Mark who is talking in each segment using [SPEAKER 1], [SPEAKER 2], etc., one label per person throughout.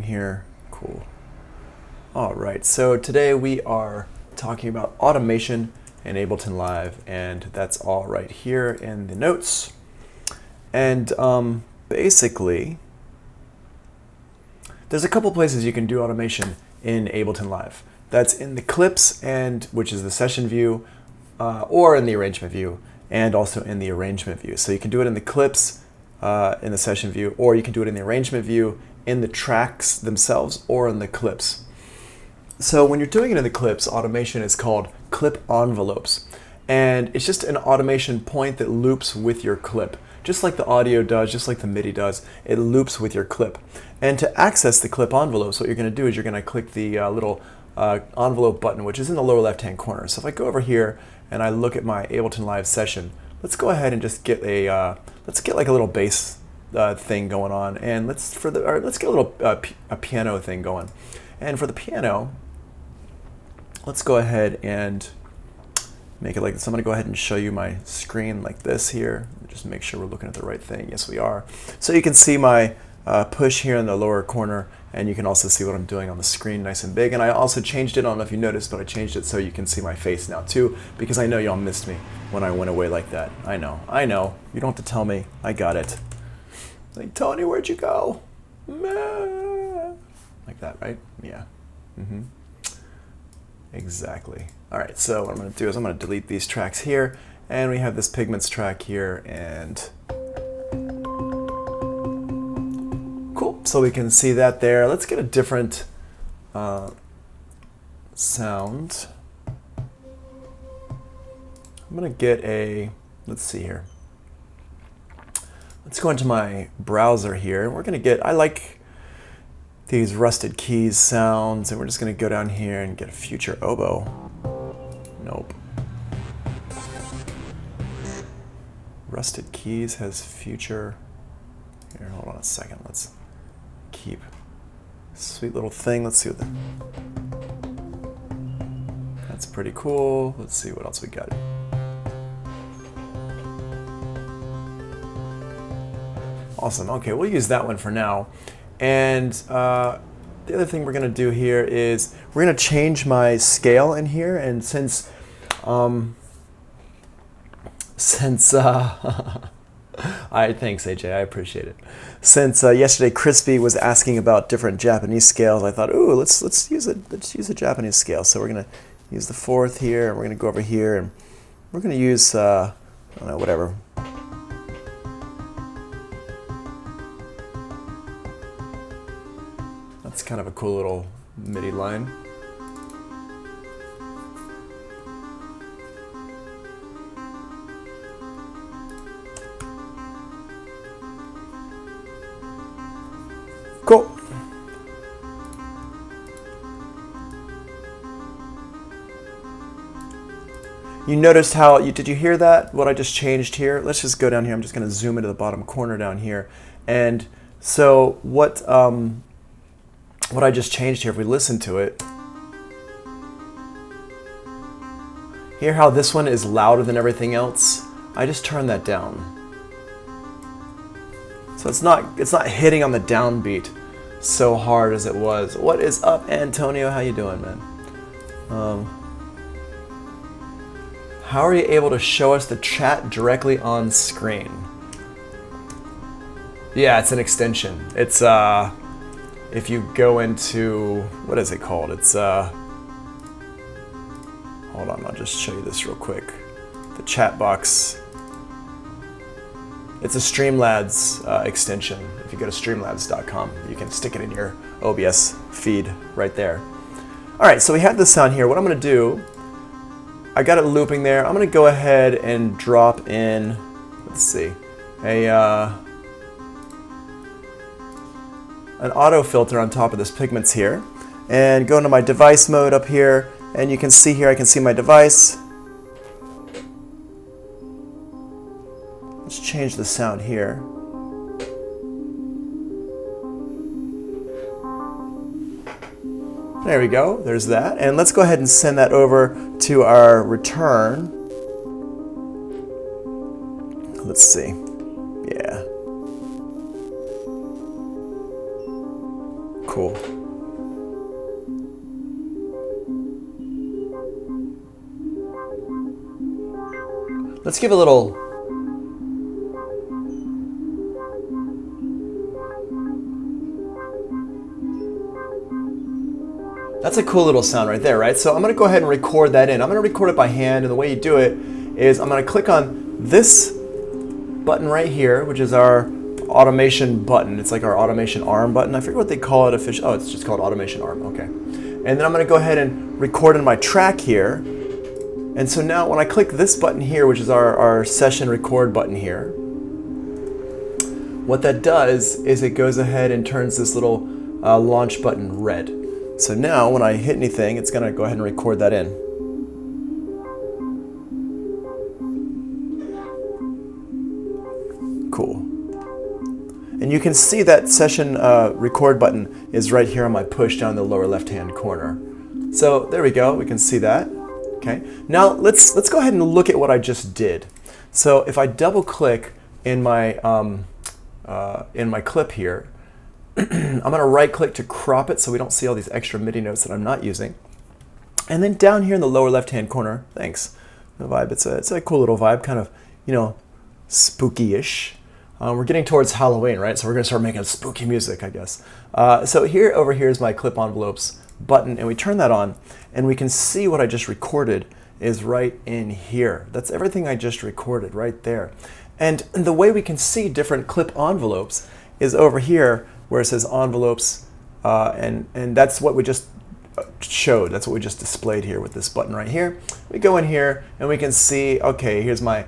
[SPEAKER 1] here. Cool. All right, so today we are talking about automation in Ableton Live, and that's all right here in the notes. And basically, there's a couple places you can do automation in Ableton Live. That's in the clips, and which is the session view, or in the arrangement view, and also in the arrangement view. So you can do it in the clips, in the session view, or you can do it in the arrangement view, in the tracks themselves, or in the clips. So when you're doing it in the clips, automation is called clip envelopes. And it's just an automation point that loops with your clip. Just like the audio does, just like the MIDI does, it loops with your clip. And to access the clip envelopes, what you're going to do is you're going to click the little envelope button, which is in the lower left-hand corner. So if I go over here and I look at my Ableton Live session, let's go ahead and just get a let's get like a little bass thing going on, and let's get a little a piano thing going. And for the piano, let's go ahead and make it like this. I'm going to go ahead and show you my screen like this here. Just make sure we're looking at the right thing. Yes, we are. So you can see my push here in the lower corner, and you can also see what I'm doing on the screen nice and big. And I also changed it, I don't know if you noticed, but I changed it so you can see my face now too, because I know y'all missed me when I went away like that. I know. You don't have to tell me. I got it. Like, Tony, where'd you go? Like that, right? Yeah. Exactly. All right, so what I'm going to do is I'm going to delete these tracks here, and we have this pigments track here, and cool. So we can see that there. Let's get a different sound. I'm going to get a, let's see here. Let's go into my browser here, and we're going to get, I like these rusted keys sounds, and we're just going to go down here and get a future oboe. Nope. Rusted keys has future. Here, hold on a second. Let's keep sweet little thing. Let's see what that's pretty cool. Let's see what else we got. Awesome. Okay, we'll use that one for now. And the other thing we're going to do here is we're going to change my scale in here. And since thanks AJ, I appreciate it. Since yesterday Crispy was asking about different Japanese scales, I thought, ooh, let's use a Japanese scale. So we're going to use the 4th here, and we're going to go over here, and we're going to use I don't know, whatever. That's kind of a cool little MIDI line. Cool. You noticed how, did you hear that? What I just changed here? Let's just go down here. I'm just going to zoom into the bottom corner down here. And so what I just changed here, if we listen to it, hear how this one is louder than everything else? I just turned that down. So it's not hitting on the downbeat so hard as it was. What is up, Antonio? How you doing, man? How are you able to show us the chat directly on screen? Yeah, it's an extension. It's if you go into, what is it called? It's hold on, I'll just show you this real quick. The chat box. It's a Streamlabs extension. If you go to streamlabs.com, you can stick it in your OBS feed right there. All right, so we have this sound here. What I'm going to do, I got it looping there. I'm going to go ahead and drop in, let's see, an auto filter on top of this pigments here, and go into my device mode up here, and you can see here, I can see my device. Let's change the sound here. There we go, there's that. And let's go ahead and send that over to our return. Let's see, yeah. Cool. Let's give a little. That's a cool little sound right there, right? So I'm going to go ahead and record that in. I'm going to record it by hand, and the way you do it is I'm going to click on this button right here, which is our automation button. It's like our automation arm button. I forget what they call it officially. Oh, it's just called automation arm. Okay. And then I'm going to go ahead and record in my track here. And so now when I click this button here, which is our session record button here, what that does is it goes ahead and turns this little launch button red. So now when I hit anything, it's going to go ahead and record that in. Cool. And you can see that session record button is right here on my push down in the lower left-hand corner. So there we go. We can see that. Okay. Now let's go ahead and look at what I just did. So if I double-click in my clip here, I'm going to right-click to crop it so we don't see all these extra MIDI notes that I'm not using. And then down here in the lower left-hand corner, thanks, the vibe. It's a cool little vibe, kind of, you know, spooky-ish. We're getting towards Halloween, right? So we're going to start making spooky music, I guess. So over here is my clip envelopes button, and we turn that on, and we can see what I just recorded is right in here. That's everything I just recorded right there. And the way we can see different clip envelopes is over here where it says envelopes, and that's what we just showed. That's what we just displayed here with this button right here. We go in here and we can see, okay, here's my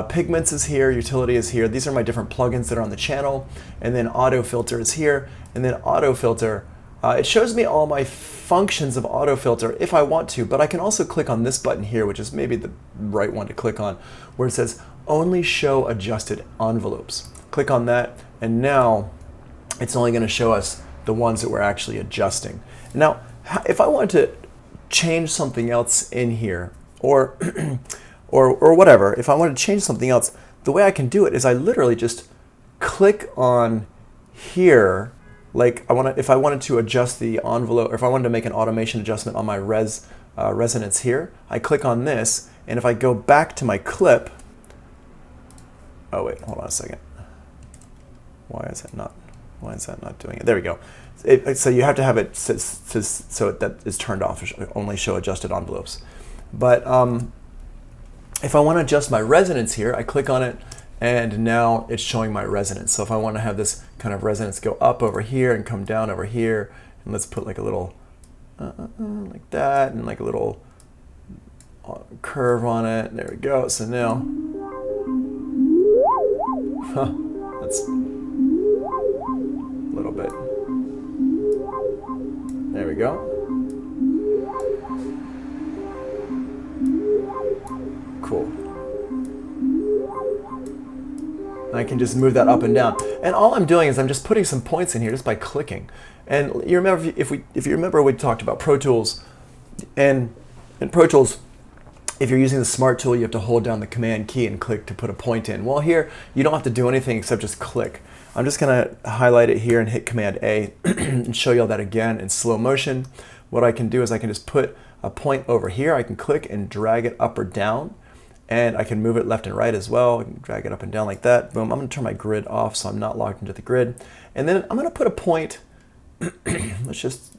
[SPEAKER 1] pigments is here, utility is here. These are my different plugins that are on the channel, and then auto filter is here, and then auto filter. It shows me all my functions of auto filter if I want to, but I can also click on this button here, which is maybe the right one to click on, where it says only show adjusted envelopes. Click on that, and now it's only going to show us the ones that we're actually adjusting. Now, if I wanted to change something else in here, or or whatever, if I wanted to change something else, the way I can do it is I literally just click on here. Like if I wanted to adjust the envelope, or if I wanted to make an automation adjustment on my resonance here, I click on this, and if I go back to my clip, oh wait, hold on a second. Why is that not doing it? There we go. So you have to have it so that is turned off, only show adjusted envelopes. But if I want to adjust my resonance here, I click on it, and now it's showing my resonance. So if I want to have this kind of resonance go up over here and come down over here, and let's put like a little like that, and like a little curve on it. There we go. So now, that's a little bit. There we go. Cool. And I can just move that up and down. And all I'm doing is I'm just putting some points in here just by clicking. And you remember, if you remember, we talked about Pro Tools. And in Pro Tools, if you're using the Smart tool, you have to hold down the Command key and click to put a point in. Well, here, you don't have to do anything except just click. I'm just going to highlight it here and hit Command A and show you all that again in slow motion. What I can do is I can just put a point over here. I can click and drag it up or down. And I can move it left and right as well. I can drag it up and down like that. Boom, I'm gonna turn my grid off so I'm not locked into the grid. And then I'm gonna put a point, let's just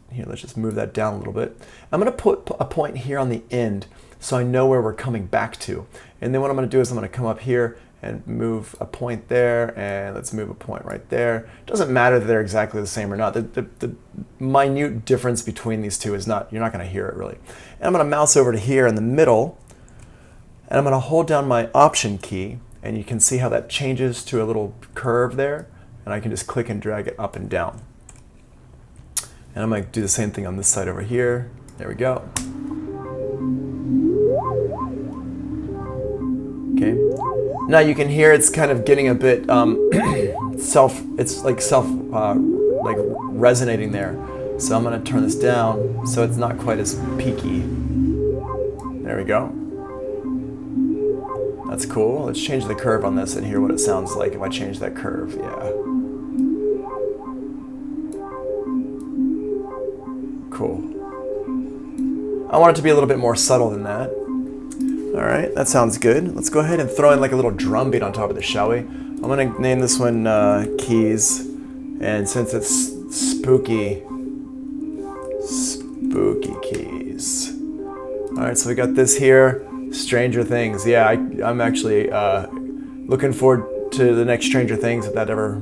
[SPEAKER 1] move that down a little bit. I'm gonna put a point here on the end so I know where we're coming back to. And then what I'm gonna do is I'm gonna come up here and move a point there, and let's move a point right there. It doesn't matter that they're exactly the same or not. The minute difference between these two is not, you're not gonna hear it really. And I'm gonna mouse over to here in the middle, and I'm going to hold down my Option key, and you can see how that changes to a little curve there, and I can just click and drag it up and down. And I'm going to do the same thing on this side over here. There we go. Okay. Now you can hear it's kind of getting a bit like resonating there. So I'm going to turn this down so it's not quite as peaky. There we go. That's cool. Let's change the curve on this and hear what it sounds like if I change that curve. Yeah. Cool. I want it to be a little bit more subtle than that. All right, that sounds good. Let's go ahead and throw in like a little drum beat on top of this, shall we? I'm gonna name this one Keys. And since it's spooky Keys. All right, so we got this here, Stranger Things. Yeah, I'm actually looking forward to the next Stranger Things if that ever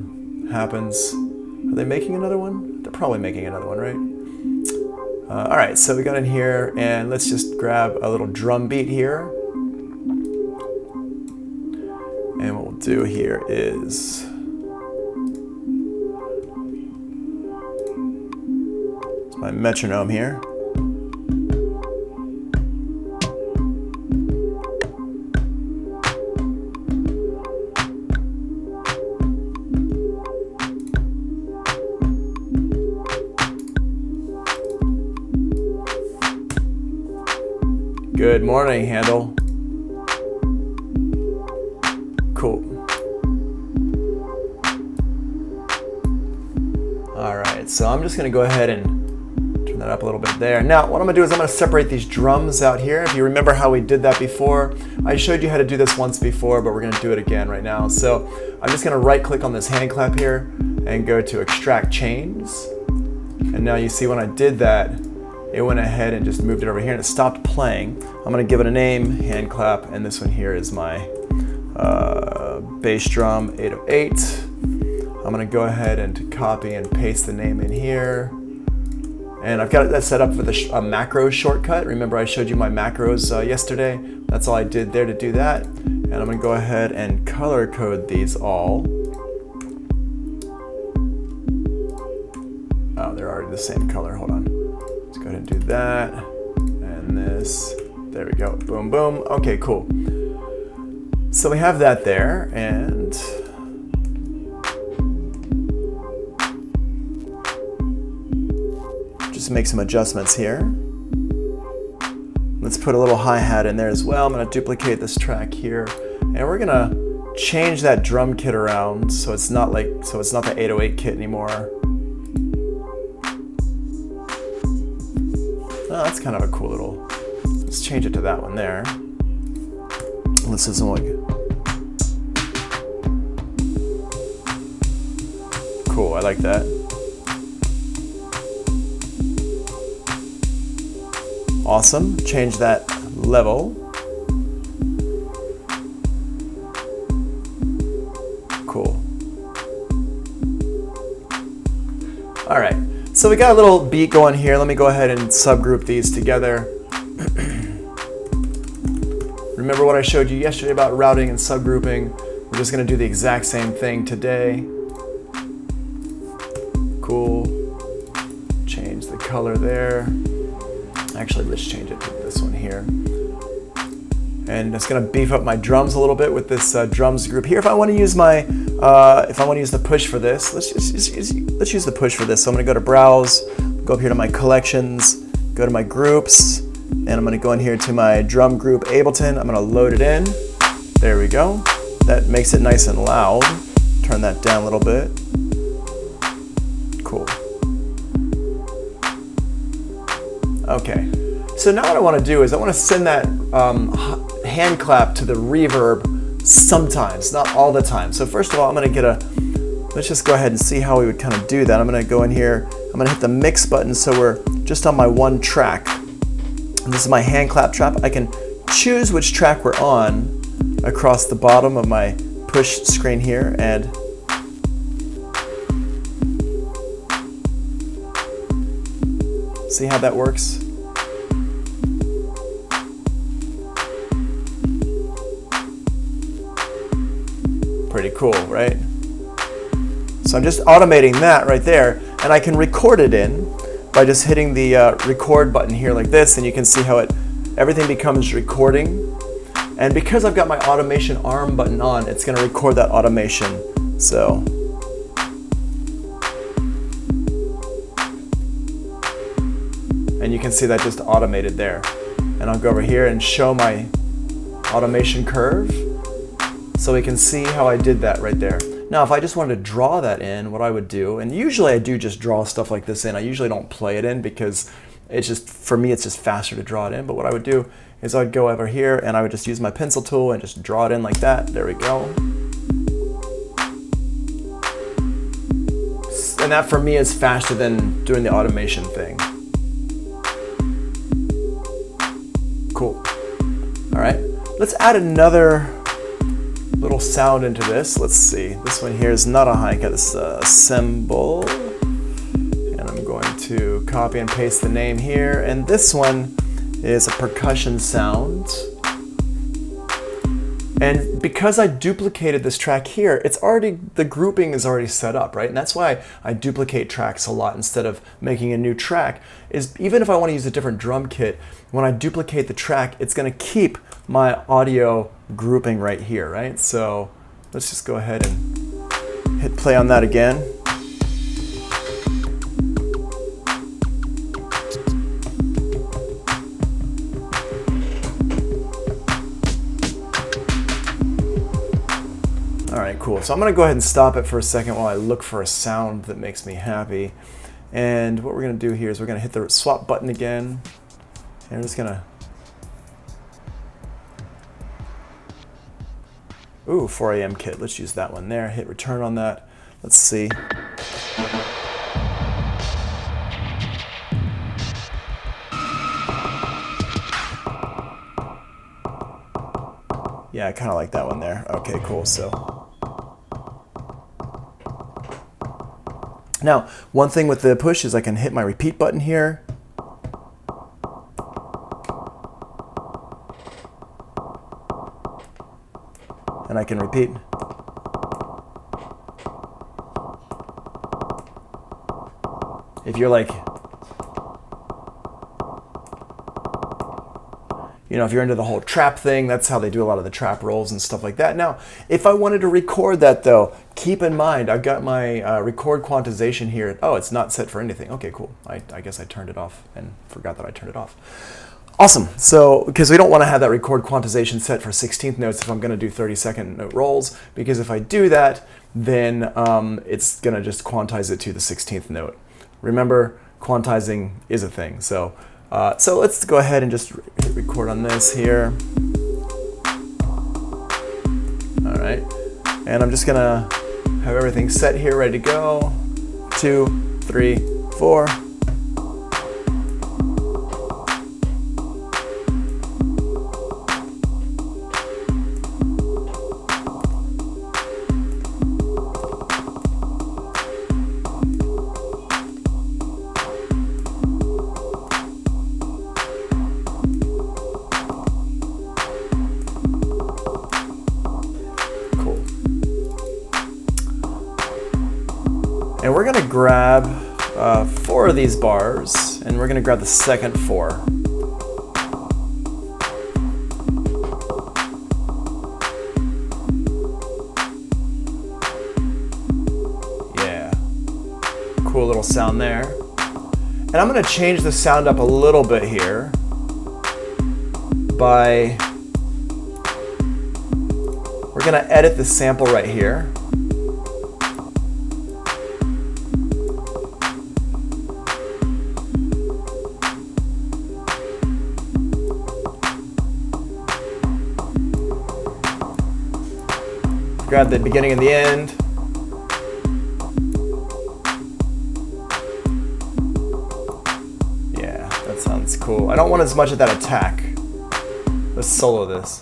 [SPEAKER 1] happens. Are they making another one? They're probably making another one, right? All right, so we got in here, and let's just grab a little drum beat here. And what we'll do here is my metronome here. Good morning, Handle. Cool. All right, so I'm just gonna go ahead and turn that up a little bit there. Now, what I'm gonna do is I'm gonna separate these drums out here. If you remember how we did that before, I showed you how to do this once before, but we're gonna do it again right now. So I'm just gonna right click on this hand clap here and go to extract chains. And now you see when I did that, it went ahead and just moved it over here and it stopped playing. I'm gonna give it a name, hand clap, and this one here is my bass drum 808. I'm gonna go ahead and copy and paste the name in here. And I've got that set up with a macro shortcut. Remember I showed you my macros yesterday? That's all I did there to do that. And I'm gonna go ahead and color code these all. Oh, they're already the same color, hold on. Let's go ahead and do that, and this, there we go, boom, boom. Okay, cool. So we have that there, and just make some adjustments here. Let's put a little hi-hat in there as well. I'm gonna duplicate this track here, and we're gonna change that drum kit around so it's not the 808 kit anymore. Oh, that's kind of a cool little, let's change it to that one there. Let's do some like, cool, I like that. Awesome, change that level. Cool. All right. So we got a little beat going here. Let me go ahead and subgroup these together. Remember what I showed you yesterday about routing and subgrouping? We're just gonna do the exact same thing today. Cool. Change the color there. Actually, let's change it to this one here. And it's gonna beef up my drums a little bit with this drums group here. If I wanna use my, if I wanna use the push for this, let's use the push for this. So I'm gonna go to Browse, go up here to my collections, go to my groups, and I'm gonna go in here to my drum group Ableton. I'm gonna load it in. There we go. That makes it nice and loud. Turn that down a little bit. Cool. Okay. So now what I wanna do is I wanna send that hand clap to the reverb sometimes, not all the time. So first of all, I'm gonna get let's just go ahead and see how we would kind of do that. I'm gonna go in here, I'm gonna hit the mix button so we're just on my one track. And this is my hand clap track. I can choose which track we're on across the bottom of my push screen here, and see how that works? Pretty cool, right? So I'm just automating that right there, and I can record it in by just hitting the record button here like this, and you can see how everything becomes recording. And because I've got my automation arm button on, it's gonna record that automation. So, and you can see that just automated there. And I'll go over here and show my automation curve so we can see how I did that right there. Now, if I just wanted to draw that in, what I would do, and usually I do just draw stuff like this in. I usually don't play it in because It's just, for me, it's just faster to draw it in. But what I would do is I'd go over here and I would just use my pencil tool and just draw it in like that. There we go. And that for me is faster than doing the automation thing. Cool. All right, let's add another little sound into this. Let's see. This one here is not a hi-hat, this is a cymbal. And I'm going to copy and paste the name here. And this one is a percussion sound. And because I duplicated this track here, it's already, the grouping is already set up, right? And that's why I duplicate tracks a lot instead of making a new track, is even if I want to use a different drum kit, when I duplicate the track, it's going to keep my audio grouping right here, right? So let's just go ahead and hit play on that again. All right, cool. So I'm gonna go ahead and stop it for a second while I look for a sound that makes me happy. And what we're gonna do here is we're gonna hit the swap button again. And we're just gonna, ooh, 4 AM kit. Let's use that one there. Hit return on that. Let's see. Yeah, I kind of like that one there. Okay, cool. So now, one thing with the push is I can hit my repeat button here. And I can repeat. If you're like, you know, if you're into the whole trap thing, that's how they do a lot of the trap rolls and stuff like that. Now, if I wanted to record that though, keep in mind, I've got my record quantization here. Oh, it's not set for anything. Okay, cool. I guess I turned it off and forgot that I turned it off. Awesome. So, because we don't want to have that record quantization set for 16th notes if I'm going to do 30-second note rolls, because if I do that, then it's going to just quantize it to the 16th note. Remember, quantizing is a thing. So, so let's go ahead and just hit record on this here. All right. And I'm just going to have everything set here, ready to go. 2, 3, 4. And we're gonna grab 4 of these bars, and we're gonna grab the second 4. Yeah, cool little sound there. And I'm gonna change the sound up a little bit here by, we're gonna edit the sample right here. Grab the beginning and the end. Yeah, that sounds cool. I don't want as much of that attack. Let's solo this.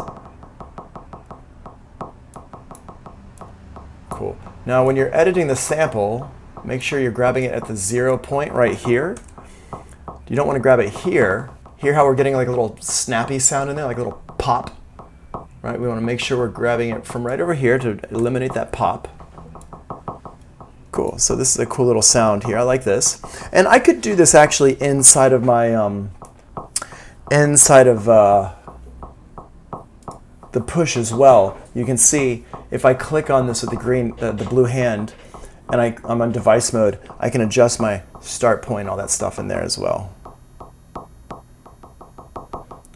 [SPEAKER 1] Cool. Now when you're editing the sample, make sure you're grabbing it at the 0 point right here. You don't want to grab it here. Hear how we're getting like a little snappy sound in there, like a little pop. Right, we want to make sure we're grabbing it from right over here to eliminate that pop. Cool, so this is a cool little sound here. I like this. And I could do this actually inside of my, the push as well. You can see if I click on this with the green, the blue hand, and I'm on device mode, I can adjust my start point, all that stuff in there as well.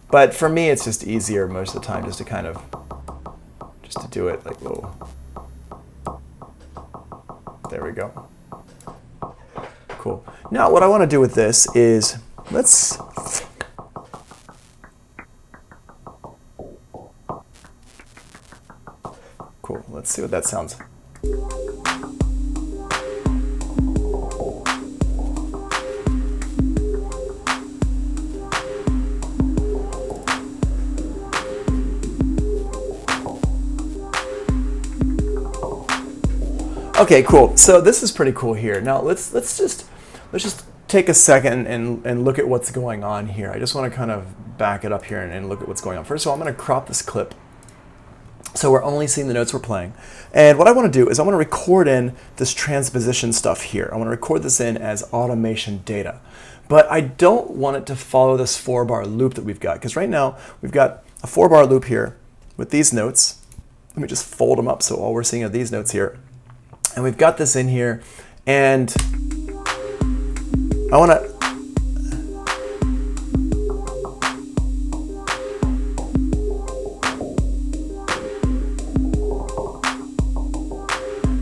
[SPEAKER 1] But for me, it's just easier most of the time just to kind of, just to do it like, whoa. There we go. Cool. Now what I want to do with this is Let's cool. Let's see what that sounds. Okay, cool. So this is pretty cool here. Now let's just take a second and look at what's going on here. I just want to kind of back it up here and look at what's going on. First of all, I'm going to crop this clip so we're only seeing the notes we're playing. And what I want to do is I want to record in this transposition stuff here. I want to record this in as automation data. But I don't want it to follow this 4-bar loop that we've got, because right now we've got a 4-bar loop here with these notes. Let me just fold them up so all we're seeing are these notes here. And we've got this in here, and I want to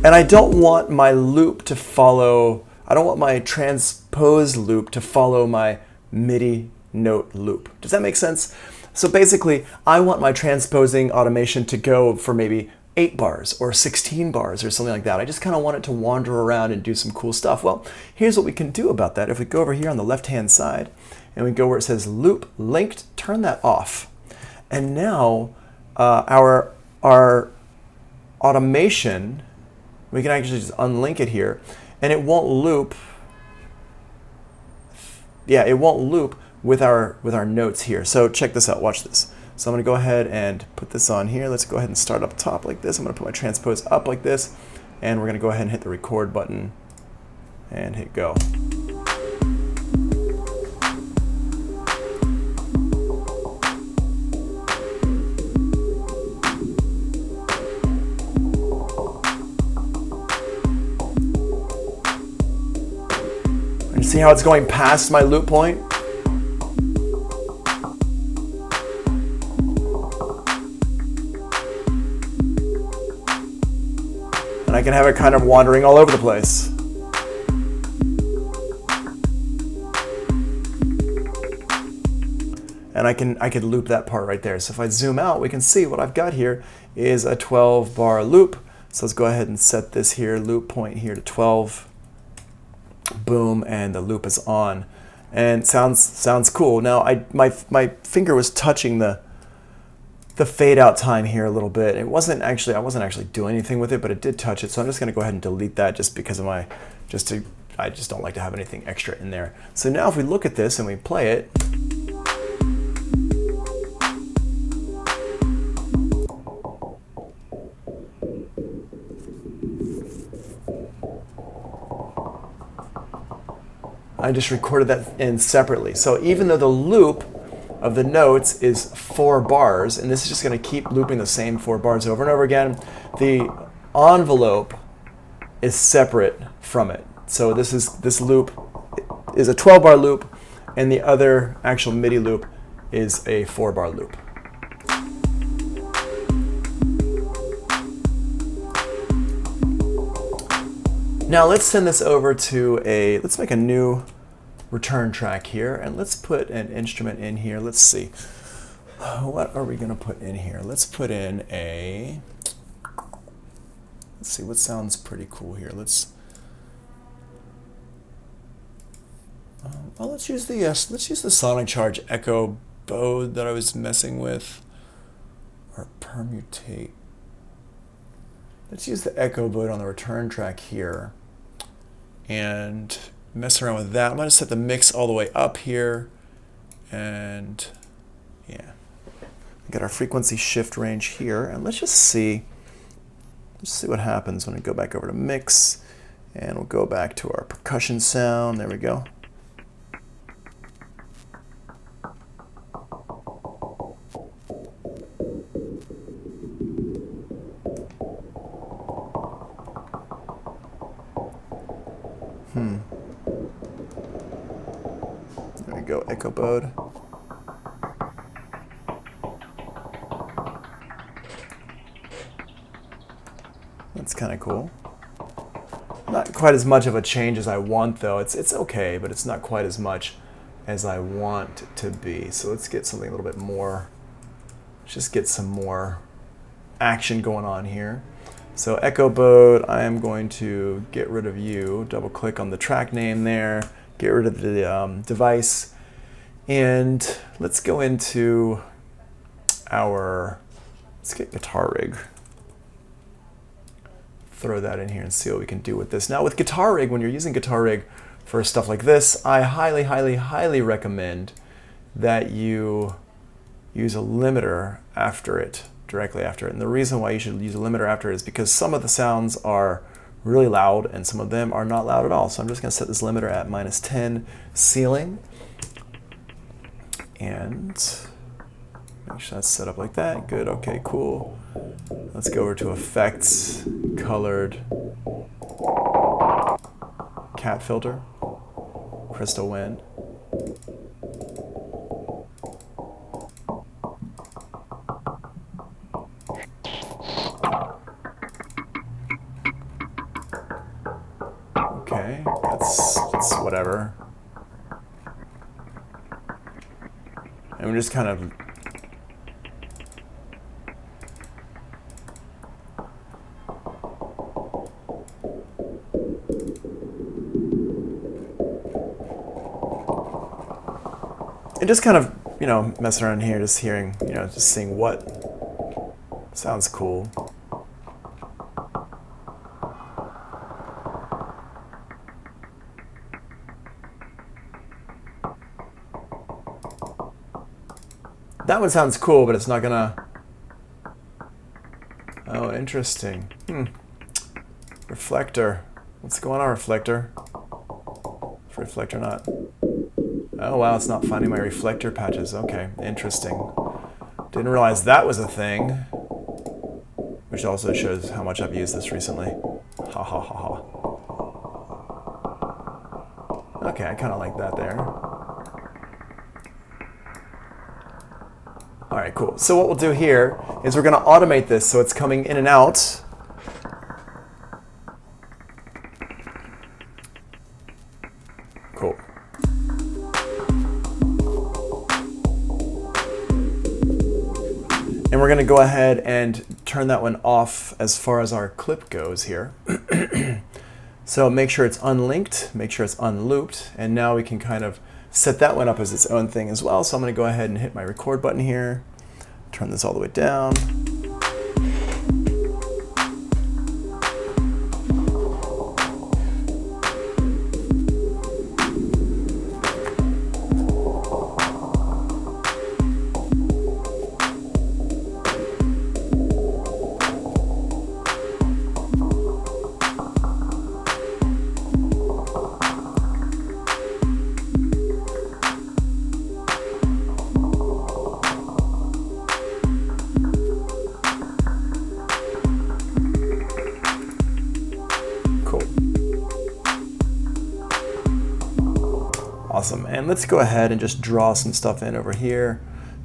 [SPEAKER 1] and I don't want my loop to follow, I don't want my transpose loop to follow my MIDI note loop. Does that make sense? So basically, I want my transposing automation to go for maybe 8 bars or 16 bars or something like that. I just kind of want it to wander around and do some cool stuff. Well, here's what we can do about that. If we go over here on the left-hand side and we go where it says loop linked, turn that off. And now our automation, we can actually just unlink it here, and it won't loop. Yeah, it won't loop with our notes here. So check this out, watch this. So I'm going to go ahead and put this on here. Let's go ahead and start up top like this. I'm going to put my transpose up like this, and we're going to go ahead and hit the record button and hit go. And you see how it's going past my loop point? And I can have it kind of wandering all over the place. And I could loop that part right there. So if I zoom out, we can see what I've got here is a 12-bar loop. So let's go ahead and set this here, loop point here to 12. Boom, and the loop is on. And sounds cool. Now my finger was touching the fade out time here a little bit. I wasn't actually doing anything with it, but it did touch it. So I'm just going to go ahead and delete that just because of I just don't like to have anything extra in there. So now if we look at this and we play it, I just recorded that in separately. So even though the loop of the notes is 4 bars, and this is just going to keep looping the same 4 bars over and over again, the envelope is separate from it. So this loop is a 12-bar loop, and the other actual MIDI loop is a 4-bar loop. Now let's send this over to let's make a new return track here, and let's put an instrument in here. Let's see. What are we going to put in here? Let's put in let's see what sounds pretty cool here. Let's use the Sonic Charge Echo Bode that I was messing with, or permutate. Let's use the Echo Bode on the return track here and mess around with that. I'm going to set the mix all the way up here, and yeah, we got our frequency shift range here, and let's see what happens when we go back over to mix, and we'll go back to our percussion sound. There we go. There we go, Echo Bode. That's kind of cool. Not quite as much of a change as I want, though. It's okay, but it's not quite as much as I want it to be. So let's get something a little bit more, let's just get some more action going on here. So echo mode, I am going to get rid of you, double click on the track name there, get rid of the device, and let's go into let's get guitar rig. Throw that in here and see what we can do with this. Now with guitar rig, when you're using guitar rig for stuff like this, I highly, highly, highly recommend that you use a limiter after it, directly after it. And the reason why you should use a limiter after it is because some of the sounds are really loud and some of them are not loud at all. So I'm just gonna set this limiter at -10 ceiling and make sure that's set up like that. Good, okay, cool. Let's go over to effects, colored, cat filter, crystal wind. Okay, that's whatever. And we're just kind of you know, messing around here, just hearing, you know, just seeing what sounds cool. That one sounds cool, but it's not gonna... Oh, interesting. Reflector. What's going on, reflector? Is reflector not... Oh wow, it's not finding my reflector patches. Okay, interesting. Didn't realize that was a thing. Which also shows how much I've used this recently. Ha ha ha ha. Okay, I kind of like that there. All right, cool. So what we'll do here is we're going to automate this so it's coming in and out. Cool. And we're going to go ahead and turn that one off as far as our clip goes here. So make sure it's unlinked, make sure it's unlooped, and now we can kind of set that one up as its own thing as well. So I'm going to go ahead and hit my record button here, turn this all the way down. Awesome, and let's go ahead and just draw some stuff in over here.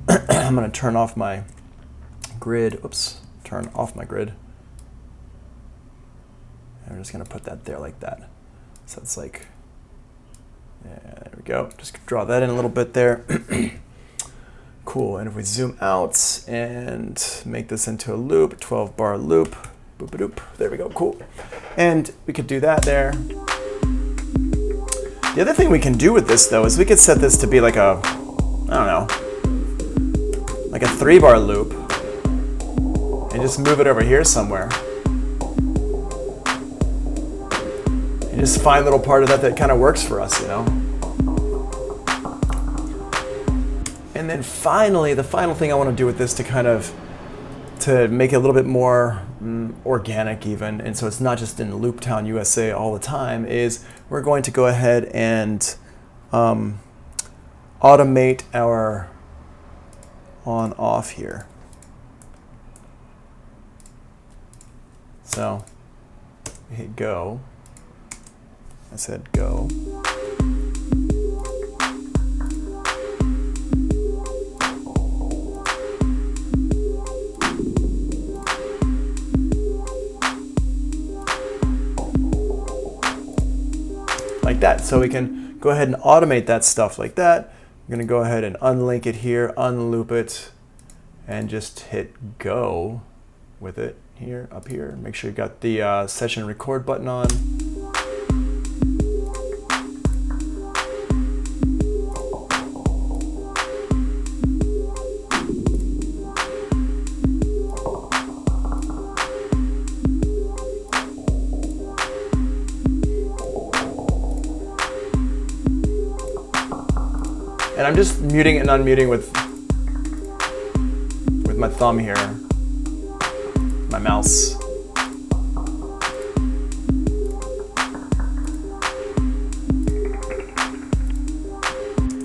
[SPEAKER 1] I'm gonna turn off my grid, turn off my grid. And we're just gonna put that there like that. So it's like, yeah, there we go. Just draw that in a little bit there. Cool, and if we zoom out and make this into a loop, 12-bar loop, boop-a-doop, there we go, cool. And we could do that there. The other thing we can do with this though is we could set this to be like a, I don't know, like a 3-bar loop and just move it over here somewhere. And just find a little part of that that kind of works for us, you know? And then finally, the final thing I want to do with this to make it a little bit more organic even, and so it's not just in Looptown, USA all the time, is we're going to go ahead and automate our on-off here. So we hit go. I said go. Like that. So we can go ahead and automate that stuff like that. I'm going to go ahead and unlink it here, unloop it, and just hit go with it here, up here. Make sure you got the session record button on. And I'm just muting and unmuting with my thumb here, my mouse.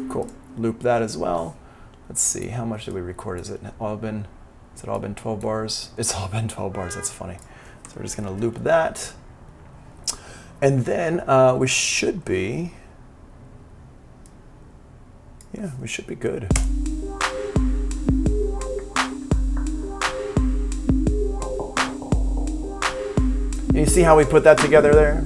[SPEAKER 1] Cool. Loop that as well. Let's see, how much did we record? Has it all been 12 bars? It's all been 12 bars. That's funny. So we're just gonna loop that, and then we should be. Yeah, we should be good. And you see how we put that together there?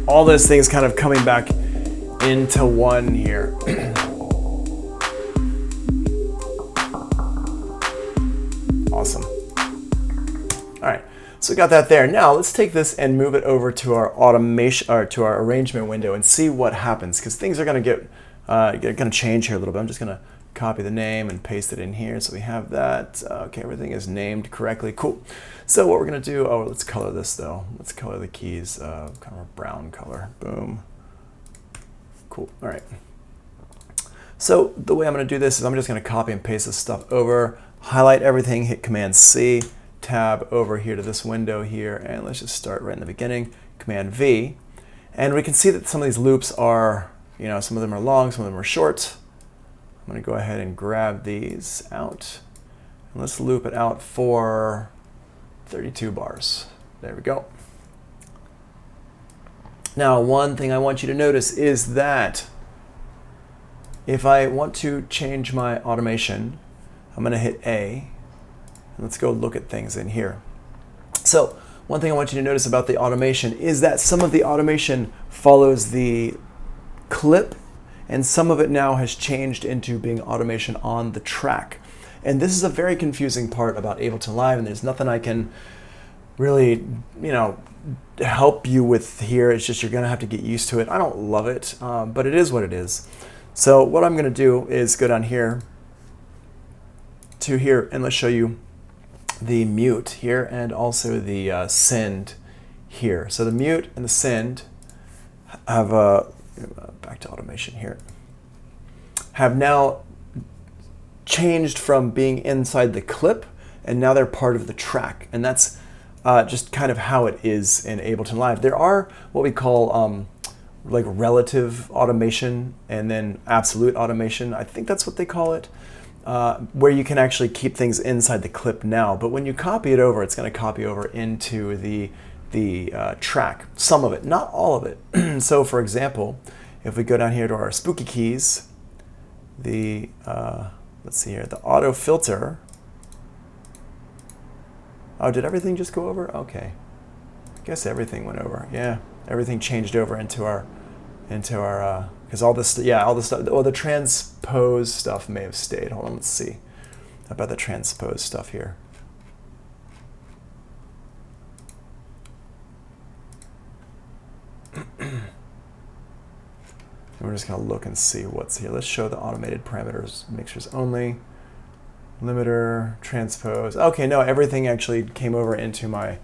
[SPEAKER 1] All those things kind of coming back into one here. Awesome. All right. So we got that there. Now let's take this and move it over to our automation, or to our arrangement window, and see what happens, because things are going to change here a little bit. I'm just going to copy the name and paste it in here, so we have that. Okay, everything is named correctly. Cool. So what we're going to do? Oh, let's color this though. Let's color the keys kind of a brown color. Boom. Cool. All right. So the way I'm going to do this is I'm just going to copy and paste this stuff over, highlight everything, hit Command C. Tab over here to this window here, and let's just start right in the beginning, Command V, and we can see that some of these loops are, some of them are long, some of them are short. I'm going to go ahead and grab these out, and let's loop it out for 32 bars. There we go. Now, one thing I want you to notice is that if I want to change my automation, I'm going to hit A. Let's go look at things in here. So one thing I want you to notice about the automation is that some of the automation follows the clip, and some of it now has changed into being automation on the track. And this is a very confusing part about Ableton Live, and there's nothing I can really, help you with here. It's just you're gonna have to get used to it. I don't love it, but it is what it is. So what I'm gonna do is go down here to here, and let's show you the mute here and also the send here. So the mute and the send have back to automation here, have now changed from being inside the clip, and now they're part of the track. And that's just kind of how it is in Ableton Live. There are what we call like relative automation and then absolute automation. I think that's what they call it. Where you can actually keep things inside the clip now, but when you copy it over, it's going to copy over into the track. Some of it, not all of it. So, for example, if we go down here to our spooky keys, let's see here, the auto filter. Oh, did everything just go over? Okay, I guess everything went over. Yeah, everything changed over into our because all this stuff, well, the transpose stuff may have stayed. Hold on, let's see about the transpose stuff here. We're just gonna look and see what's here. Let's show the automated parameters, mixtures only, limiter, transpose. Okay, no, everything actually came over into my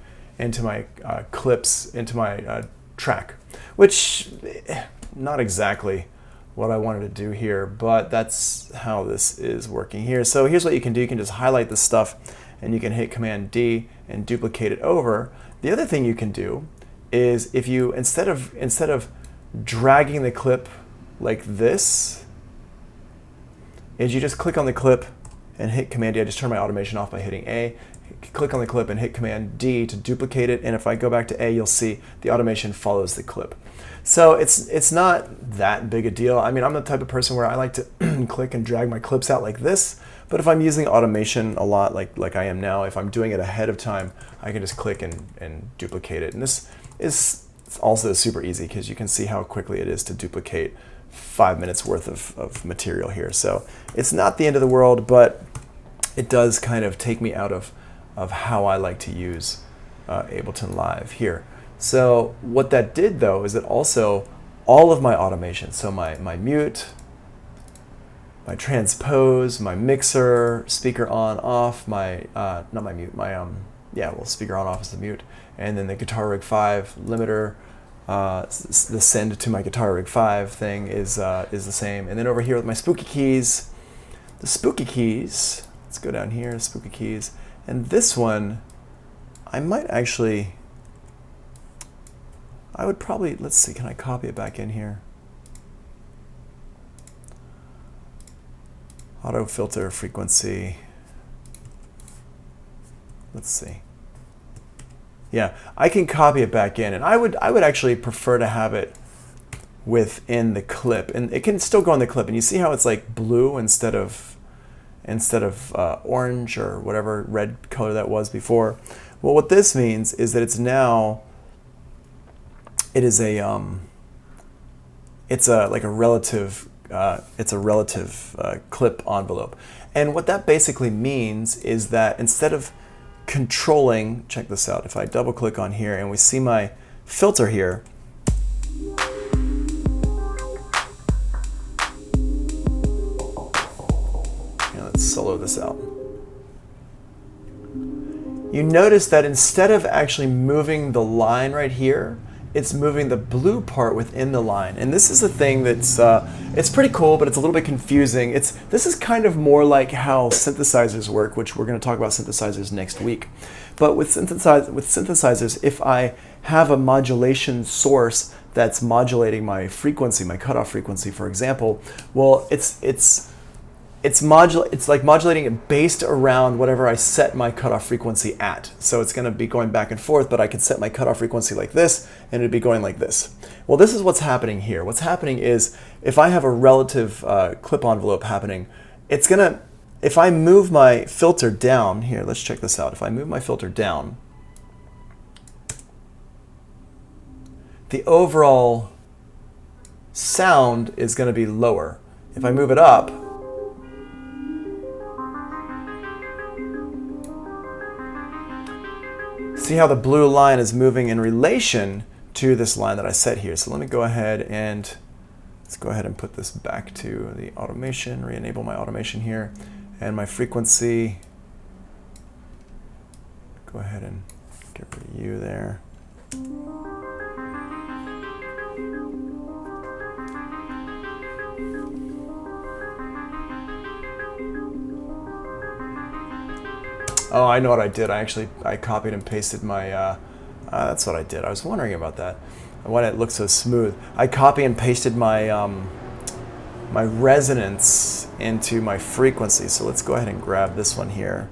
[SPEAKER 1] clips, into my track, which not exactly what I wanted to do here, but that's how this is working here. So here's what you can do. You can just highlight this stuff, and you can hit Command D and duplicate it over. The other thing you can do is if you, instead of dragging the clip like this, is you just click on the clip and hit Command D. I just turned my automation off by hitting A. Click on the clip and hit Command D to duplicate it, and if I go back to A, you'll see the automation follows the clip. So it's not that big a deal. I mean, I'm the type of person where I like to click and drag my clips out like this, but if I'm using automation a lot like I am now, if I'm doing it ahead of time, I can just click and duplicate it. And this is It's also super easy because you can see how quickly it is to duplicate 5 minutes worth of material here. So it's not the end of the world, but it does kind of take me out of how I like to use Ableton Live here. So what that did though is it also, all of my automation, so my mute, my transpose, my mixer, speaker on off, my not my mute, my yeah, well, speaker on off is the mute, and then the Guitar Rig 5 limiter, the send to my Guitar Rig 5 thing is the same. And then over here with my spooky keys, the spooky keys, let's go down here, spooky keys, and this one, I might actually, I would probably, let's see, can I copy it back in here? Auto filter frequency. Let's see. Yeah, I can copy it back in, and I would actually prefer to have it within the clip, and it can still go in the clip. And you see how it's like blue instead of orange or whatever red color that was before. Well, what this means is that it's now, it is a it's a like a relative clip envelope. And what that basically means is that instead of controlling, check this out, if I double click on here and we see my filter here, let's solo this out. You notice that instead of actually moving the line right here, it's moving the blue part within the line. And this is the thing that's, it's pretty cool, but it's a little bit confusing. This is kind of more like how synthesizers work, which we're gonna talk about synthesizers next week. But with synthesizers, if I have a modulation source that's modulating my frequency, my cutoff frequency, for example, well, it's like modulating it based around whatever I set my cutoff frequency at. So it's going to be going back and forth, but I can set my cutoff frequency like this, and it'd be going like this. Well, this is what's happening here. What's happening is if I have a relative clip envelope happening, it's going to, if I move my filter down, here, let's check this out. If I move my filter down, the overall sound is going to be lower. If I move it up, see how the blue line is moving in relation to this line that I set here. So let me go ahead and let's go ahead and put this back to the automation, re-enable my automation here, and my frequency. Go ahead and get rid of you there. Oh, I know what I did. I copied and pasted my, that's what I did. I was wondering about that. Why it looks so smooth. I copy and pasted my, my resonance into my frequency. So let's go ahead and grab this one here.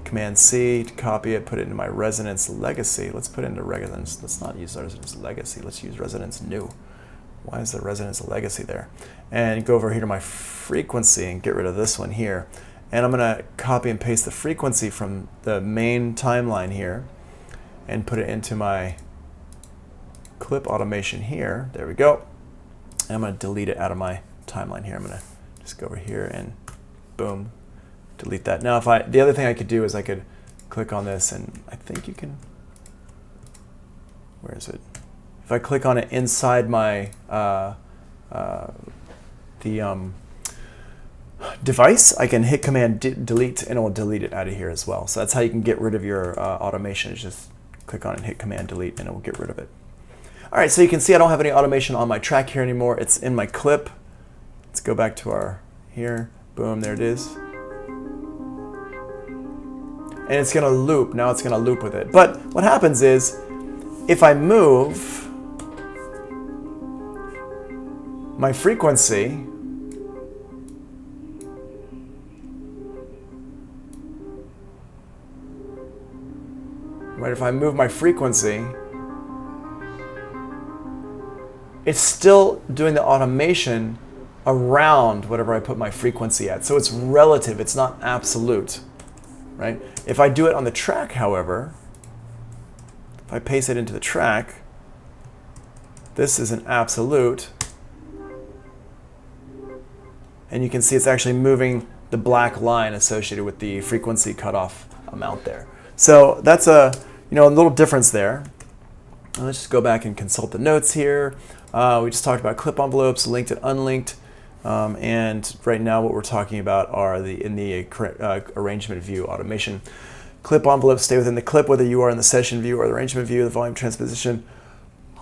[SPEAKER 1] Command C to copy it, put it into my resonance legacy. Let's put it into resonance. Let's not use resonance legacy. Let's use resonance new. Why is the resonance legacy there? And go over here to my frequency and get rid of this one here. And I'm going to copy and paste the frequency from the main timeline here and put it into my clip automation here. There we go. And I'm going to delete it out of my timeline here. I'm going to just go over here and boom, delete that. Now, the other thing I could do is I could click on this, and I think you can, where is it? If I click on it inside my, device, I can hit Command delete and it will delete it out of here as well. So that's how you can get rid of your automation, is just click on it and hit Command delete and it will get rid of it. All right, so you can see I don't have any automation on my track here anymore. It's in my clip. Let's go back to our here. Boom, there it is. And it's gonna loop. Now it's gonna loop with it. But what happens is if I move my frequency, right, if I move my frequency, it's still doing the automation around whatever I put my frequency at. So it's relative, it's not absolute, right? If I do it on the track, however, if I paste it into the track, this is an absolute. And you can see it's actually moving the black line associated with the frequency cutoff amount there. So that's a little difference there. Let's just go back and consult the notes here. We just talked about clip envelopes, linked and unlinked. And right now what we're talking about are in the arrangement view automation. Clip envelopes stay within the clip, whether you are in the session view or the arrangement view, the volume transposition.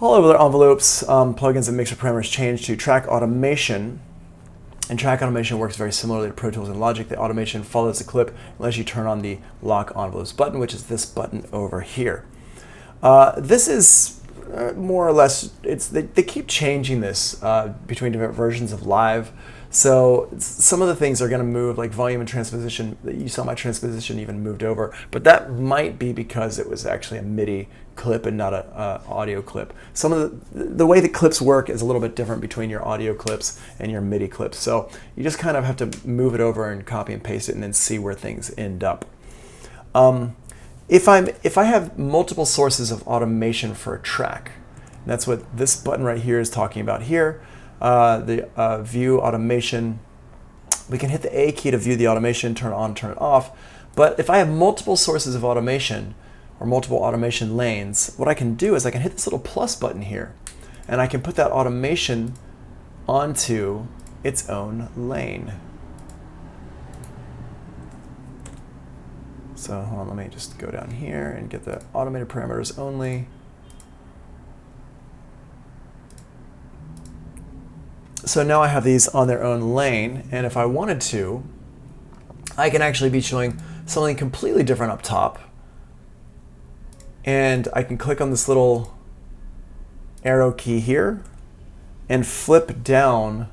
[SPEAKER 1] All over the envelopes, plugins and mixer parameters change to track automation. And track automation works very similarly to Pro Tools and Logic. The automation follows the clip unless you turn on the lock envelopes button, which is this button over here. This is more or less, they keep changing this between different versions of Live. So some of the things are going to move, like volume and transposition. You saw my transposition even moved over, but that might be because it was actually a MIDI clip and not an audio clip. Some of the way the clips work is a little bit different between your audio clips and your MIDI clips. So you just kind of have to move it over and copy and paste it and then see where things end up. If I have multiple sources of automation for a track, and that's what this button right here is talking about here. The view automation, we can hit the A key to view the automation, turn it on, turn it off. But if I have multiple sources of automation or multiple automation lanes, what I can do is I can hit this little plus button here and I can put that automation onto its own lane. So hold on, let me just go down here and get the automated parameters only. So now I have these on their own lane, and if I wanted to, I can actually be showing something completely different up top. And I can click on this little arrow key here and flip down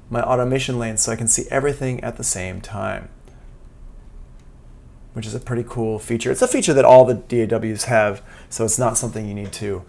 [SPEAKER 1] my automation lane so I can see everything at the same time, which is a pretty cool feature. It's a feature that all the DAWs have, so it's not something you need to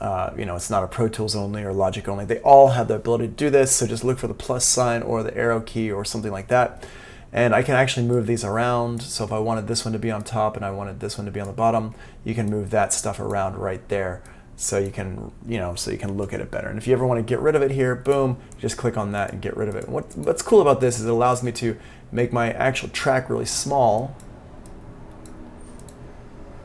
[SPEAKER 1] it's not a Pro Tools only or Logic only. They all have the ability to do this, so just look for the plus sign or the arrow key or something like that. And I can actually move these around. So if I wanted this one to be on top and I wanted this one to be on the bottom, you can move that stuff around right there. So you can, so you can look at it better. And if you ever want to get rid of it here, boom, just click on that and get rid of it. What's cool about this is it allows me to make my actual track really small.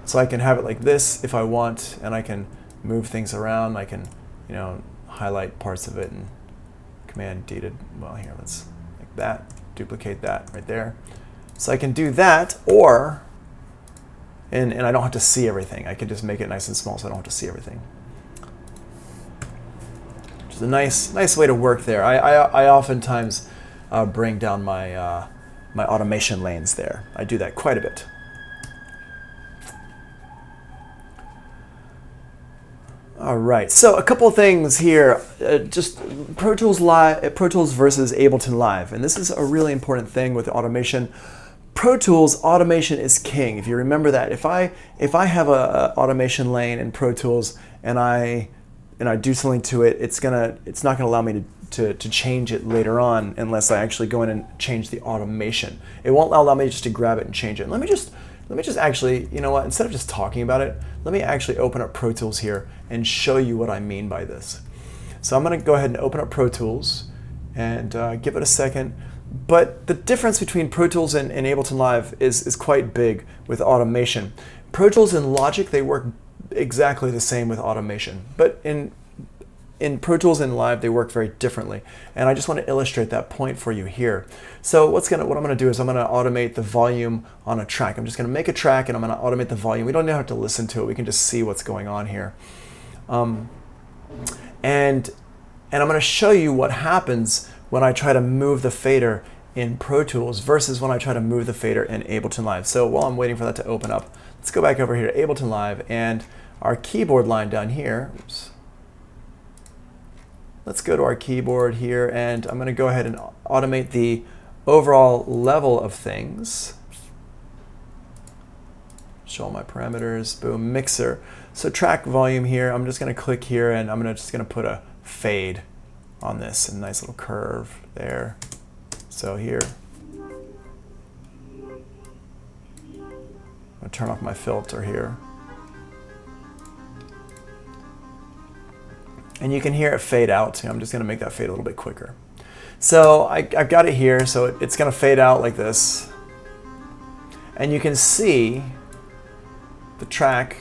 [SPEAKER 1] So I can have it like this if I want, and I can move things around. I can, highlight parts of it and Command D to, well, here, let's like that, duplicate that right there. So I can do that, or, and I don't have to see everything. I can just make it nice and small so I don't have to see everything. Which is a nice way to work there. I oftentimes bring down my, my automation lanes there. I do that quite a bit. All right, so a couple of things here, just Pro Tools versus Ableton Live, and this is a really important thing with automation. Pro Tools automation is king. If you remember that, if I have a automation lane in Pro Tools and I do something to it, it's not gonna allow me to change it later on unless I actually go in and change the automation. It won't allow me just to grab it and change it. Let me just actually, you know what, instead of just talking about it, let me actually open up Pro Tools here and show you what I mean by this. So I'm gonna go ahead and open up Pro Tools and give it a second. But the difference between Pro Tools and Ableton Live is quite big with automation. Pro Tools and Logic, they work exactly the same with automation. But in Pro Tools and Live, they work very differently. And I just want to illustrate that point for you here. So what I'm going to do is I'm going to automate the volume on a track. I'm just going to make a track and I'm going to automate the volume. We don't even have to listen to it. We can just see what's going on here. And I'm going to show you what happens when I try to move the fader in Pro Tools versus when I try to move the fader in Ableton Live. So while I'm waiting for that to open up, let's go back over here to Ableton Live and our keyboard line down here. Oops. Let's go to our keyboard here, and I'm going to go ahead and automate the overall level of things. Show all my parameters, boom, mixer. So track volume here, I'm just going to click here and I'm just going to put a fade on this, a nice little curve there. So here, I'm going to turn off my filter here. And you can hear it fade out too. I'm just going to make that fade a little bit quicker. So I've got it here, so it's going to fade out like this. And you can see the track,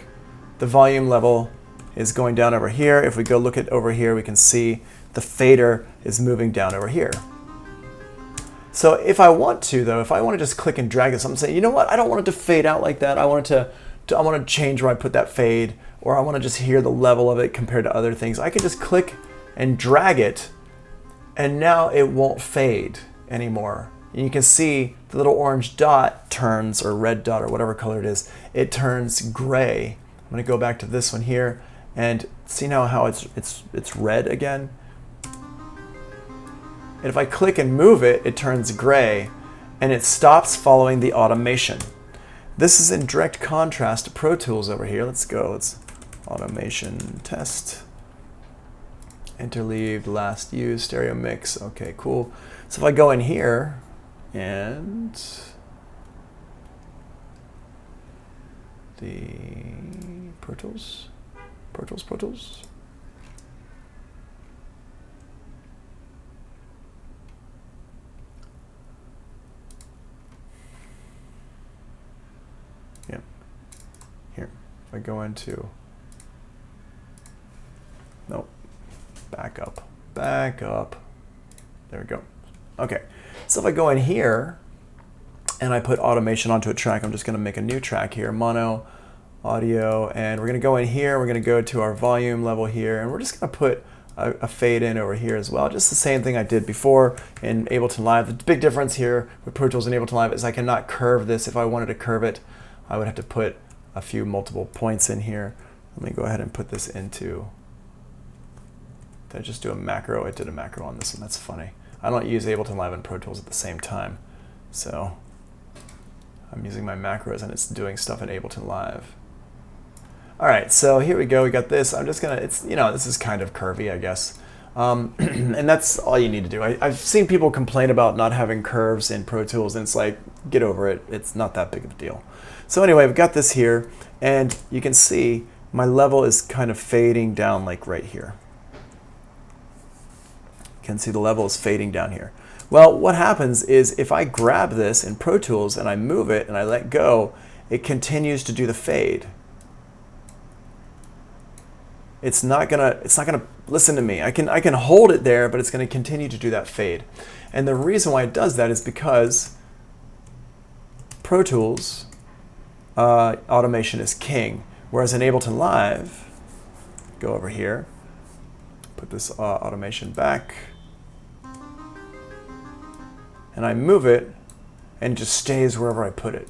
[SPEAKER 1] the volume level is going down over here. If we go look at over here, we can see the fader is moving down over here. So if I want to, though, if I want to just click and drag this, I'm saying, you know what, I don't want it to fade out like that. I want to change where I put that fade, or I want to just hear the level of it compared to other things. I can just click and drag it, and now it won't fade anymore. And you can see the little orange dot turns, or red dot, or whatever color it is, it turns gray. I'm going to go back to this one here and see now how it's red again. And if I click and move it, it turns gray, and it stops following the automation. This is in direct contrast to Pro Tools over here. Let's go. Let's automation test. Interleaved, last use, stereo mix. Okay, cool. So if I go in here and the Pro Tools. Yep. Here, if I go into, nope, back up. There we go. Okay, so if I go in here and I put automation onto a track, I'm just going to make a new track here, mono, audio, and we're going to go in here, we're going to go to our volume level here, and we're just going to put a fade in over here as well. Just the same thing I did before in Ableton Live. The big difference here with Pro Tools and Ableton Live is I cannot curve this. If I wanted to curve it, I would have to put a few multiple points in here. Let me go ahead and put this into, did I just do a macro? I did a macro on this one, that's funny. I don't use Ableton Live and Pro Tools at the same time. So I'm using my macros and it's doing stuff in Ableton Live. All right, so here we go, we got this. I'm just gonna, it's, you know, this is kind of curvy, I guess. And that's all you need to do. I've seen people complain about not having curves in Pro Tools, and it's like, get over it. It's not that big of a deal. So anyway, I've got this here, and you can see my level is kind of fading down like right here. You can see the level is fading down here. Well, what happens is if I grab this in Pro Tools and I move it and I let go, it continues to do the fade. It's not gonna listen to me. I can hold it there, but it's gonna continue to do that fade. And the reason why it does that is because Pro Tools automation is king, whereas in Ableton Live, go over here, put this automation back, and I move it, and it just stays wherever I put it.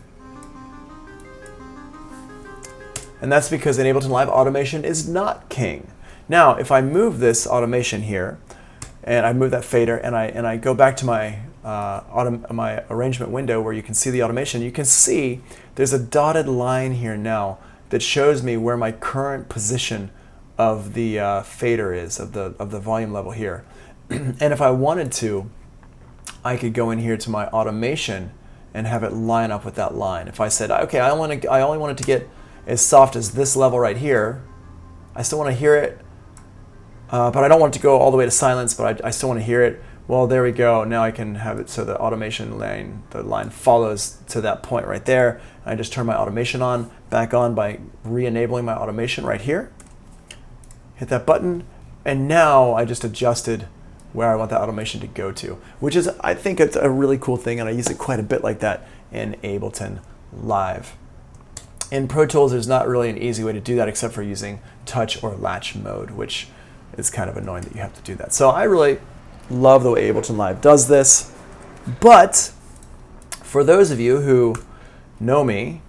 [SPEAKER 1] And that's because in Ableton Live, automation is not king. Now, if I move this automation here, and I move that fader, and I go back to my my arrangement window where you can see the automation, you can see there's a dotted line here now that shows me where my current position of the fader is, of the volume level here. And if I wanted to, I could go in here to my automation and have it line up with that line. If I said, okay, I only want it to get as soft as this level right here, I still want to hear it, but I don't want it to go all the way to silence, but I still want to hear it. Well, there we go. Now I can have it so the automation line, the line follows to that point right there. I just turn my automation back on by re-enabling my automation right here. Hit that button, and now I just adjusted where I want that automation to go to, which is, I think it's a really cool thing, and I use it quite a bit like that in Ableton Live. In Pro Tools, there's not really an easy way to do that except for using touch or latch mode, which is kind of annoying that you have to do that. So I really love the way Ableton Live does this. But for those of you who know me,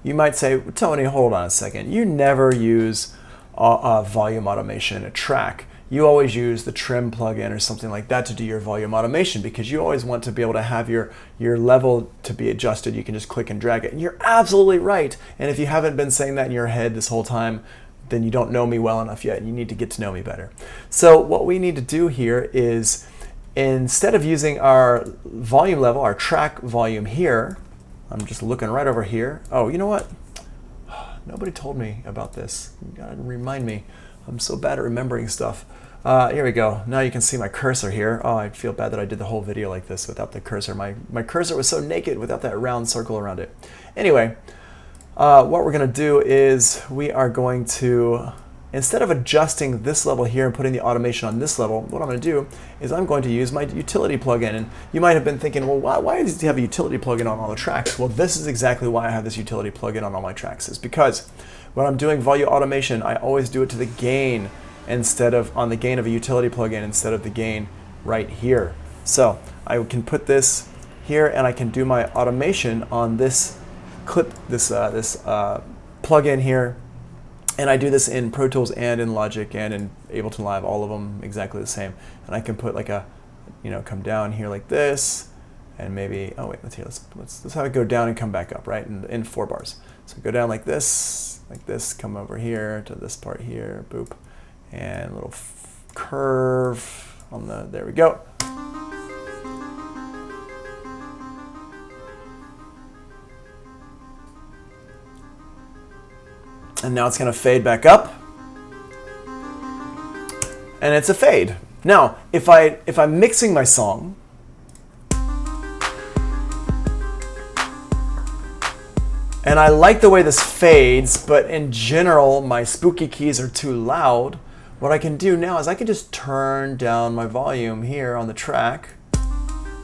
[SPEAKER 1] you might say, Tony, hold on a second. You never use a volume automation in a track. You always use the trim plugin or something like that to do your volume automation because you always want to be able to have your level to be adjusted. You can just click and drag it. And you're absolutely right. And if you haven't been saying that in your head this whole time, then you don't know me well enough yet. You need to get to know me better. So what we need to do here is, instead of using our volume level, our track volume here, I'm just looking right over here. Oh, you know what? Nobody told me about this. You gotta remind me. I'm so bad at remembering stuff. Here we go. Now you can see my cursor here. Oh, I feel bad that I did the whole video like this without the cursor. My cursor was so naked without that round circle around it. Anyway, what we're going to do is we are going to, instead of adjusting this level here and putting the automation on this level, what I'm going to do is I'm going to use my utility plugin. And you might have been thinking, well, why does he have a utility plugin on all the tracks? Well, this is exactly why I have this utility plugin on all my tracks. Is because when I'm doing volume automation, I always do it to the gain instead of on the gain of a utility plugin instead of the gain right here. So I can put this here and I can do my automation on this clip, this plugin here. And I do this in Pro Tools and in Logic and in Ableton Live, all of them exactly the same. And I can put like a, come down here like this, and maybe, oh wait, let's have it go down and come back up, right, in 4 bars. So go down like this, come over here to this part here, boop, and a little curve on the, there we go. And now it's going to fade back up. And it's a fade. Now, if I'm mixing my song, and I like the way this fades, but in general, my spooky keys are too loud, what I can do now is I can just turn down my volume here on the track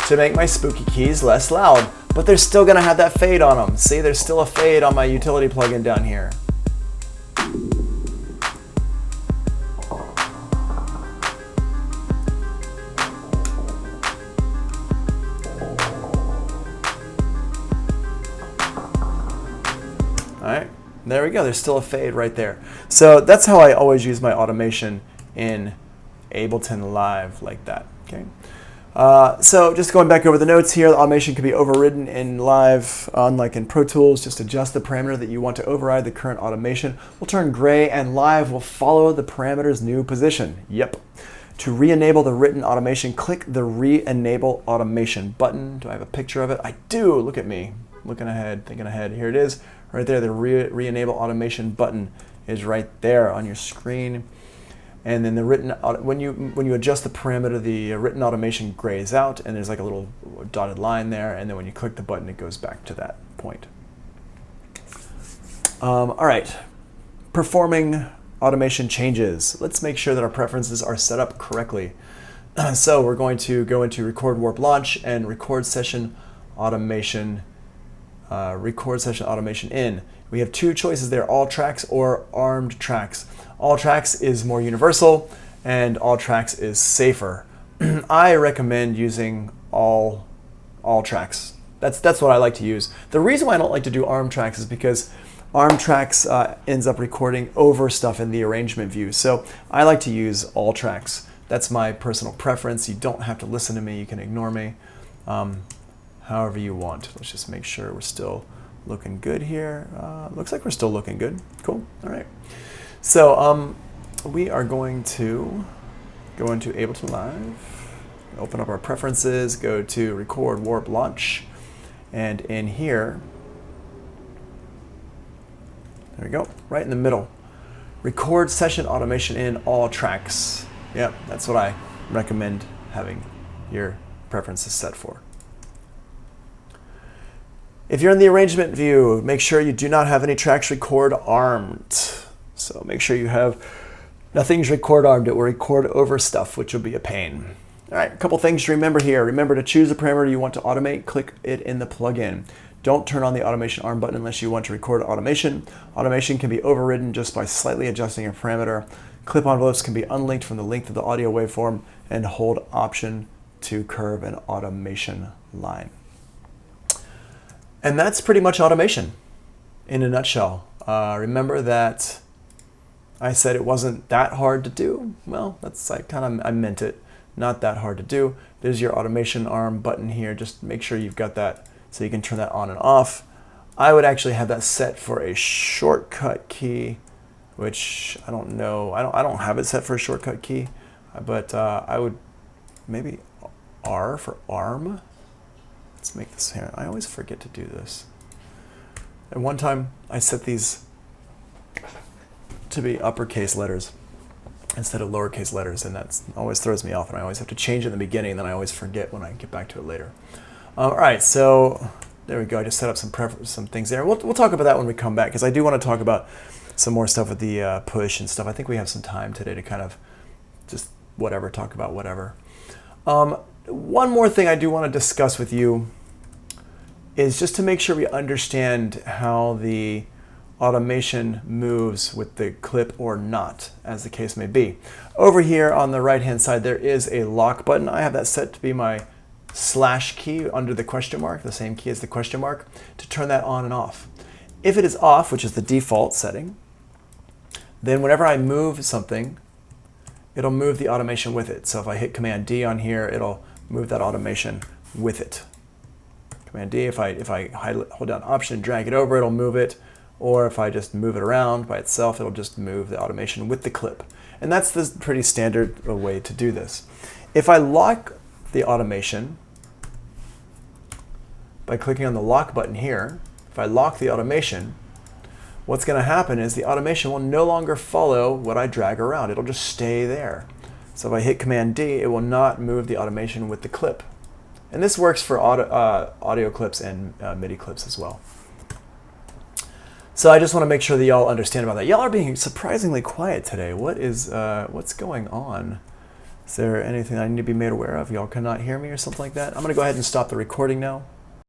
[SPEAKER 1] to make my spooky keys less loud, but they're still going to have that fade on them. See, there's still a fade on my utility plugin down here. All right, there we go. There's still a fade right there. So that's how I always use my automation in Ableton Live, like that. Okay. So just going back over the notes here, the automation can be overridden in Live, unlike in Pro Tools. Just adjust the parameter that you want to override. The current automation will turn gray, and Live will follow the parameter's new position. Yep. To re-enable the written automation, click the Re-enable Automation button. Do I have a picture of it? I do. Look at me. Looking ahead, thinking ahead. Here it is. Right there, the Re-enable Automation button is right there on your screen. And then the written, when you adjust the parameter, the written automation grays out, and there's like a little dotted line there, and then when you click the button, it goes back to that point. All right, performing automation changes. Let's make sure that our preferences are set up correctly. So we're going to go into Record Warp Launch and Record Session Automation. Record Session Automation in. We have 2 choices there, all tracks or armed tracks. All tracks is more universal and all tracks is safer. I recommend using all tracks. That's what I like to use. The reason why I don't like to do armed tracks is because armed tracks ends up recording over stuff in the arrangement view. So I like to use all tracks. That's my personal preference. You don't have to listen to me. You can ignore me. However you want. Let's just make sure we're still looking good here. Looks like we're still looking good. Cool. All right. So we are going to go into Ableton Live, open up our preferences, go to Record Warp Launch, and in here, there we go, right in the middle. Record Session Automation in all tracks. Yep, that's what I recommend having your preferences set for. If you're in the arrangement view, make sure you do not have any tracks record armed. So make sure you have nothing's record armed. It will record over stuff, which will be a pain. All right, a couple things to remember here. Remember to choose the parameter you want to automate. Click it in the plugin. Don't turn on the automation arm button unless you want to record automation. Automation can be overridden just by slightly adjusting a parameter. Clip envelopes can be unlinked from the length of the audio waveform, and hold Option to curve an automation line. And that's pretty much automation in a nutshell. Remember that I said it wasn't that hard to do. Well, that's I meant it. Not that hard to do. There's your automation arm button here. Just make sure you've got that so you can turn that on and off. I would actually have that set for a shortcut key, which I don't know. I don't have it set for a shortcut key, but I would maybe R for arm. Let's make this here. I always forget to do this. At one time, I set these to be uppercase letters. instead of lowercase letters, and that always throws me off, and I always have to change it in the beginning, and then I always forget when I get back to it later. All right, so there we go. I just set up some things there. We'll talk about that when we come back, because I do want to talk about some more stuff with the push and stuff. I think we have some time today to kind of just talk about whatever. One more thing I do want to discuss with you is just to make sure we understand how the automation moves with the clip or not, as the case may be. Over here on the right hand side there is a lock button. I have that set to be my / key under the question mark, the same key as the question mark, to turn that on and off. If it is off, which is the default setting, then whenever I move something, it'll move the automation with it. So if I hit Command D on here, it'll move that automation with it. Command D, if I hold down Option and drag it over, it'll move it. Or if I just move it around by itself, it'll just move the automation with the clip. And that's the pretty standard way to do this. If I lock the automation by clicking on the lock button here, if I lock the automation, what's going to happen is the automation will no longer follow what I drag around. It'll just stay there. So if I hit Command D, it will not move the automation with the clip. And this works for audio clips and MIDI clips as well. So I just want to make sure that y'all understand about that. Y'all are being surprisingly quiet today. What's going on? Is there anything I need to be made aware of? Y'all cannot hear me or something like that? I'm going to go ahead and stop the recording now.